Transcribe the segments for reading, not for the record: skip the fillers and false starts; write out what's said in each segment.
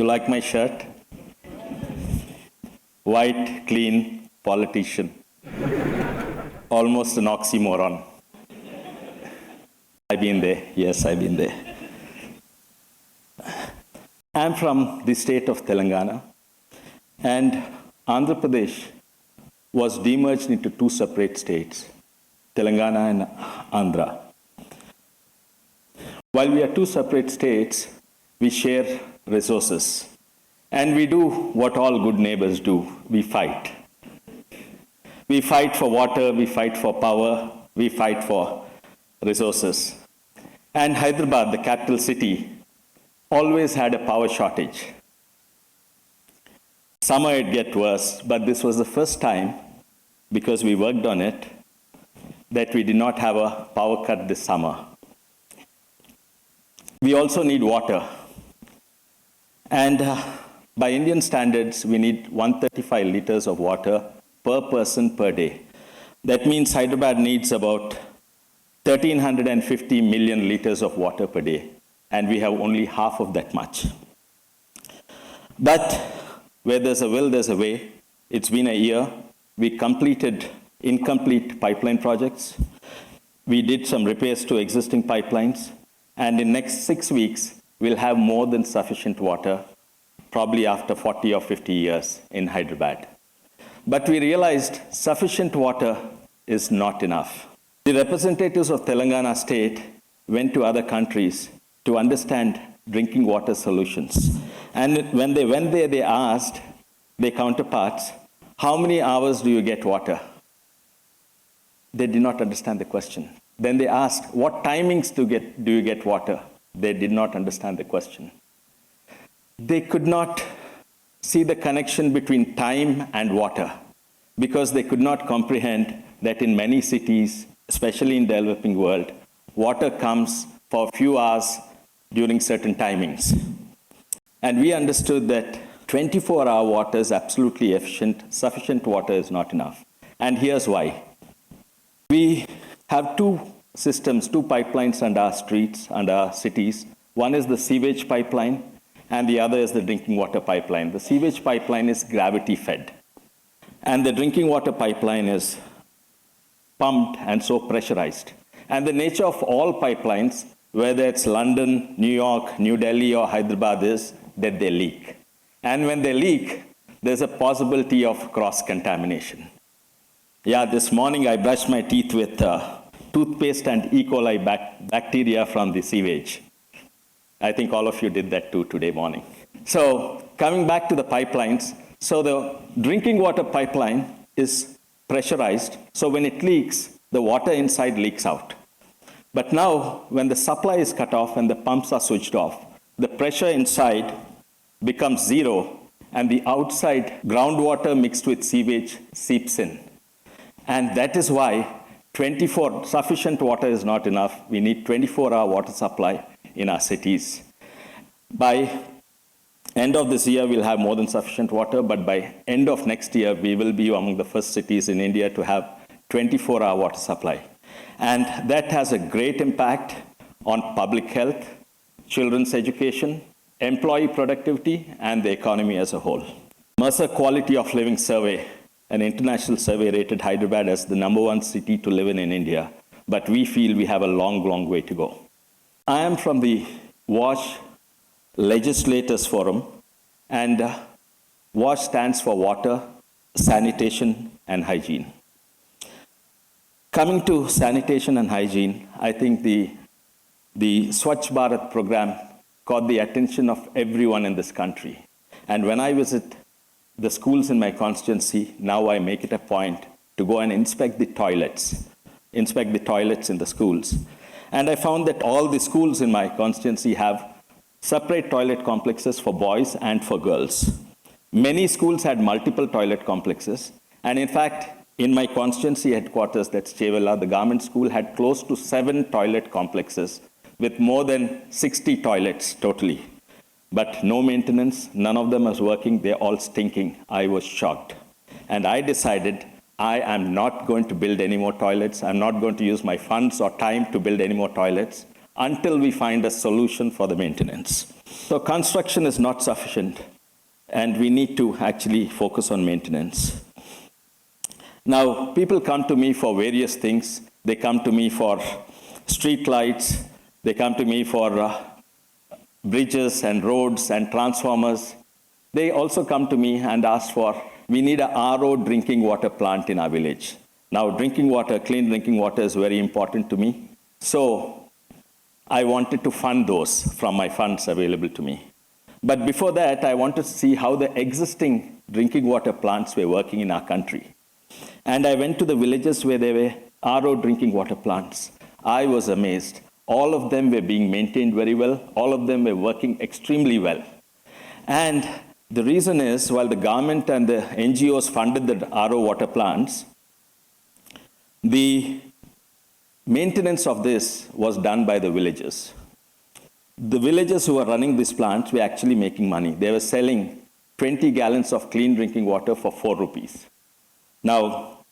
You like my shirt? White, clean, politician. Almost an oxymoron. I've been there. Yes, I've been there. I'm from the state of Telangana, and Andhra Pradesh was demerged into two separate states, Telangana and Andhra. While we are two separate states, we share resources. And we do what all good neighbors do, we fight. We fight for water, we fight for power, we fight for resources. And Hyderabad, the capital city, always had a power shortage. Summer it get worse, but this was the first time, because we worked on it, that we did not have a power cut this summer. We also need water. And by Indian standards, we need 135 liters of water per person per day. That means Hyderabad needs about 1,350 million liters of water per day, and we have only half of that much. But where there's a will, there's a way. It's been a year. We completed incomplete pipeline projects. We did some repairs to existing pipelines, and in next 6 weeks, we'll have more than sufficient water, probably after 40 or 50 years in Hyderabad. But we realized sufficient water is not enough. The representatives of Telangana state went to other countries to understand drinking water solutions. And when they went there, they asked their counterparts, how many hours do you get water? They did not understand the question. Then they asked, what timings do you get water? They did not understand the question. They could not see the connection between time and water because they could not comprehend that in many cities, especially in the developing world, water comes for a few hours during certain timings. And we understood that 24-hour water is absolutely efficient. Sufficient water is not enough. And here's why. We have two systems, two pipelines under our streets, under our cities. One is the sewage pipeline, and the other is the drinking water pipeline. The sewage pipeline is gravity-fed, and the drinking water pipeline is pumped and so pressurized. And the nature of all pipelines, whether it's London, New York, New Delhi, or Hyderabad, is that they leak. And when they leak, there's a possibility of cross-contamination. Yeah, this morning I brushed my teeth with toothpaste and E. coli bacteria from the sewage. I think all of you did that too today morning. So coming back to the pipelines, so the drinking water pipeline is pressurized, so when it leaks, the water inside leaks out. But now, when the supply is cut off and the pumps are switched off, the pressure inside becomes zero, and the outside groundwater mixed with sewage seeps in. And that is why sufficient water is not enough. We need 24-hour water supply in our cities. By end of this year, we'll have more than sufficient water, but by end of next year, we will be among the first cities in India to have 24-hour water supply. And that has a great impact on public health, children's education, employee productivity, and the economy as a whole. Mercer Quality of Living Survey, an international survey, rated Hyderabad as the #1 city to live in India, but we feel we have a long, long way to go. I am from the WASH Legislators Forum, and WASH stands for Water, Sanitation and Hygiene. Coming to sanitation and hygiene, I think the Swachh Bharat program caught the attention of everyone in this country. And when I visit the schools in my constituency, now I make it a point to go and inspect the toilets in the schools. And I found that all the schools in my constituency have separate toilet complexes for boys and for girls. Many schools had multiple toilet complexes, and in fact, in my constituency headquarters, that's Chevella, the government school had close to 7 toilet complexes with more than 60 toilets totally. But no maintenance, none of them was working, they're all stinking. I was shocked. And I decided I am not going to build any more toilets. I'm not going to use my funds or time to build any more toilets. until we find a solution for the maintenance. So construction is not sufficient, and we need to actually focus on maintenance. Now, people come to me for various things. They come to me for street lights. They come to me for bridges and roads and transformers. They also come to me and ask for, we need a RO drinking water plant in our village. Now, drinking water, clean drinking water is very important to me. So I wanted to fund those from my funds available to me. But before that, I wanted to see how the existing drinking water plants were working in our country. And I went to the villages where there were RO drinking water plants. I was amazed. All of them were being maintained very well. All of them were working extremely well. And the reason is, while the government and the NGOs funded the RO water plants, the maintenance of this was done by the villagers. The villagers who were running these plants were actually making money. They were selling 20 gallons of clean drinking water for 4 rupees. Now,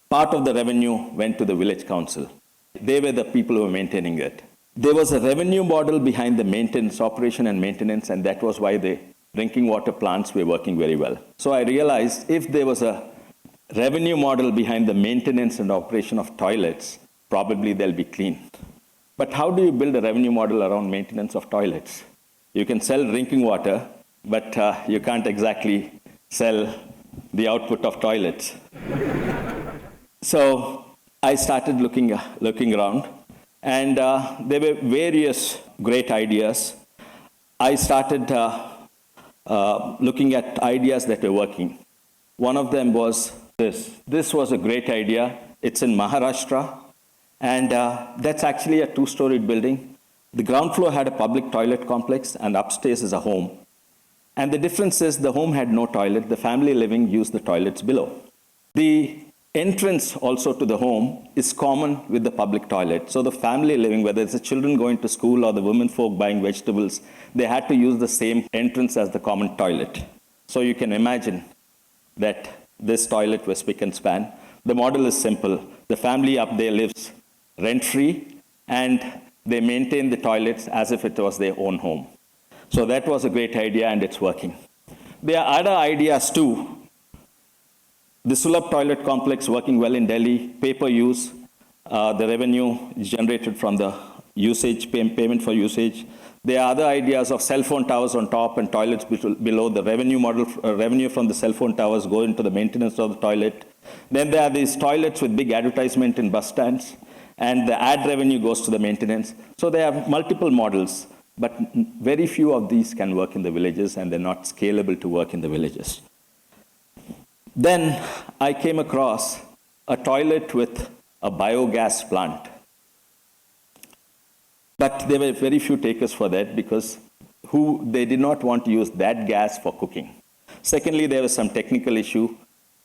part of the revenue went to the village council. They were the people who were maintaining it. There was a revenue model behind the maintenance, operation and maintenance, and that was why the drinking water plants were working very well. So I realized if there was a revenue model behind the maintenance and operation of toilets, probably they'll be clean. But how do you build a revenue model around maintenance of toilets? You can sell drinking water, but you can't exactly sell the output of toilets. So I started looking around, and there were various great ideas. I started looking at ideas that were working. One of them was this. This was a great idea. It's in Maharashtra, and that's actually a 2-storied building. The ground floor had a public toilet complex, and upstairs is a home. And the difference is the home had no toilet. The family living used the toilets below. The entrance also to the home is common with the public toilet. So the family living, whether it's the children going to school or the women folk buying vegetables, they had to use the same entrance as the common toilet. So you can imagine that this toilet was spick and span. The model is simple. The family up there lives rent-free, and they maintain the toilets as if it was their own home. So that was a great idea, and it's working. There are other ideas too. The Sulabh toilet complex working well in Delhi, pay-per-use, the revenue is generated from the usage, payment for usage. There are other ideas of cell phone towers on top and toilets below. The revenue model, revenue from the cell phone towers go into the maintenance of the toilet. Then there are these toilets with big advertisement in bus stands, and the ad revenue goes to the maintenance. So there are multiple models, but very few of these can work in the villages, and they're not scalable to work in the villages. Then I came across a toilet with a biogas plant. But there were very few takers for that because they did not want to use that gas for cooking. Secondly, there was some technical issue.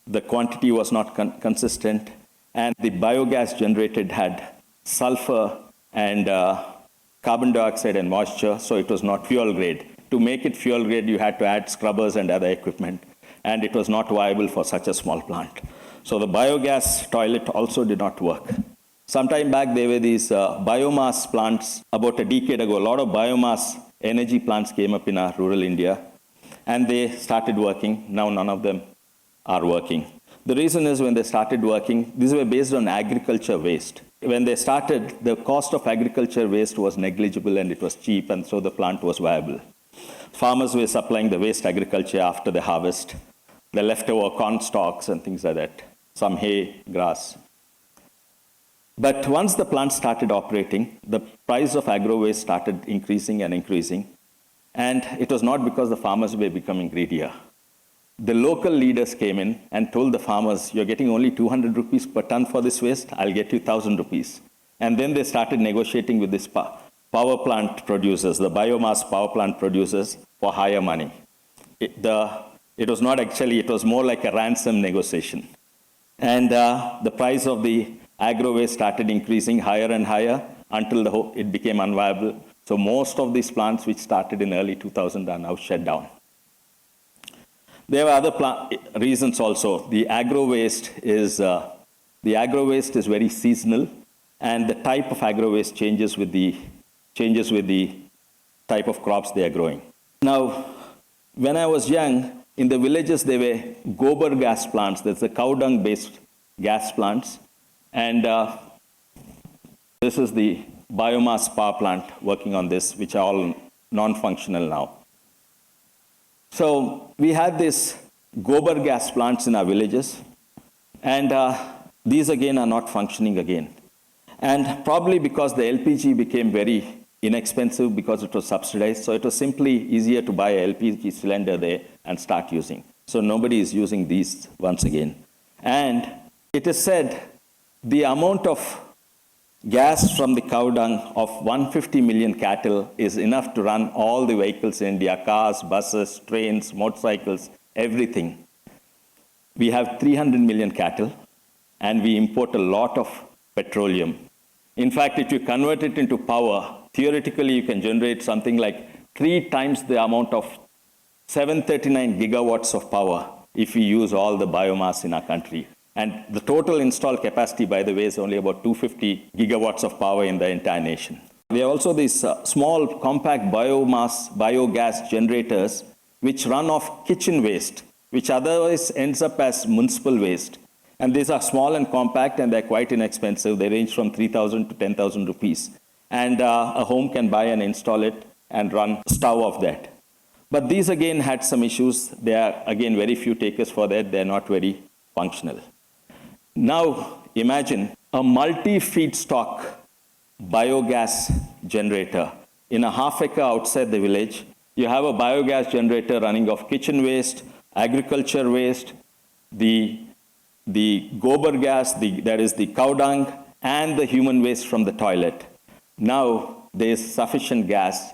The quantity was not consistent, and the biogas generated had sulfur and carbon dioxide and moisture, so it was not fuel grade. To make it fuel grade, you had to add scrubbers and other equipment, and it was not viable for such a small plant. So the biogas toilet also did not work. Sometime back, there were these biomass plants. About a decade ago, a lot of biomass energy plants came up in our rural India, and they started working. Now none of them are working. The reason is when they started working, these were based on agriculture waste. When they started, the cost of agriculture waste was negligible and it was cheap, and so the plant was viable. Farmers were supplying the waste agriculture after the harvest, the leftover corn stalks and things like that, some hay, grass. But once the plant started operating, the price of agro waste started increasing and increasing. And it was not because the farmers were becoming greedier. The local leaders came in and told the farmers, you're getting only 200 rupees per ton for this waste, I'll get you 1,000 rupees. And then they started negotiating with this power plant producers, the biomass power plant producers, for higher money. It was not actually, it was more like a ransom negotiation. And the price of the agro waste started increasing higher and higher until it became unviable. So most of these plants which started in early 2000 are now shut down. There were other reasons also. The agro waste is very seasonal, and the type of agro-waste changes with the type of crops they are growing. Now, when I was young, in the villages, there were gobar gas plants. That's the cow dung-based gas plants. And this is the biomass power plant working on this, which are all non-functional now. So we had these gobar gas plants in our villages, and these again are not functioning again. And probably because the LPG became very inexpensive because it was subsidized, so it was simply easier to buy a LPG cylinder there and start using. So nobody is using these once again. And it is said the amount of gas from the cow dung of 150 million cattle is enough to run all the vehicles in India, cars, buses, trains, motorcycles, everything. We have 300 million cattle, and we import a lot of petroleum. In fact, if you convert it into power, theoretically, you can generate something like 3 times the amount of 739 gigawatts of power if we use all the biomass in our country. And the total installed capacity, by the way, is only about 250 gigawatts of power in the entire nation. There are also these small, compact biogas generators, which run off kitchen waste, which otherwise ends up as municipal waste. And these are small and compact, and they're quite inexpensive. They range from 3,000 to 10,000 rupees. And a home can buy and install it and run stove off that. But these, again, had some issues. There are, again, very few takers for that. They're not very functional. Now, imagine a multi-feedstock biogas generator. In a half-acre outside the village, you have a biogas generator running off kitchen waste, agriculture waste, the gobar gas, that is the cow dung, and the human waste from the toilet. Now, there's sufficient gas.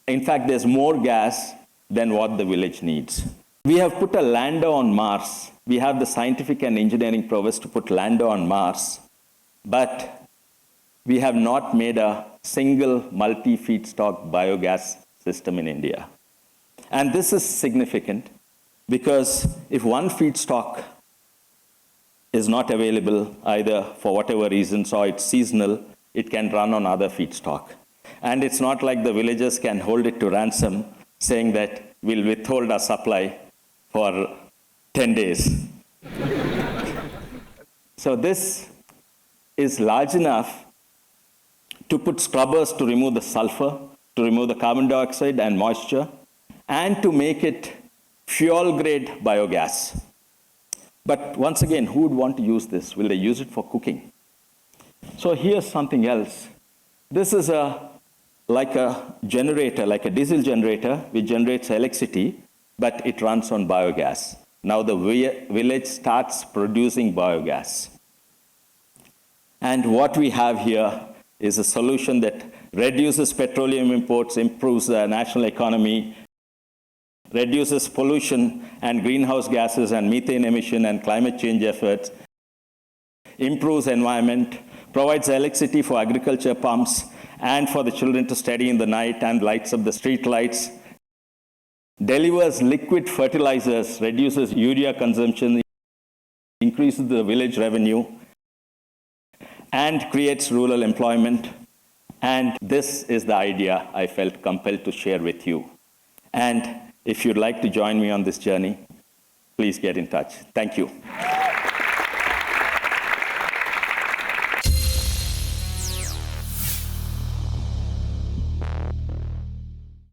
In fact, there's more gas than what the village needs. We have put a lander on Mars. We have the scientific and engineering prowess to put lander on Mars, but we have not made a single multi-feedstock biogas system in India. And this is significant because if one feedstock is not available, either for whatever reasons or it's seasonal, it can run on other feedstock. And it's not like the villagers can hold it to ransom, saying that we'll withhold our supply for 10 days. So this is large enough to put scrubbers to remove the sulfur, to remove the carbon dioxide and moisture, and to make it fuel-grade biogas. But once again, who would want to use this? Will they use it for cooking? So here's something else. This is like a generator, like a diesel generator, which generates electricity, but it runs on biogas. Now the village starts producing biogas. And what we have here is a solution that reduces petroleum imports, improves the national economy, reduces pollution and greenhouse gases and methane emission and climate change efforts, improves environment, provides electricity for agriculture pumps and for the children to study in the night and lights up the street lights, delivers liquid fertilizers, reduces urea consumption, increases the village revenue, and creates rural employment. And this is the idea I felt compelled to share with you. And if you'd like to join me on this journey, please get in touch. Thank you.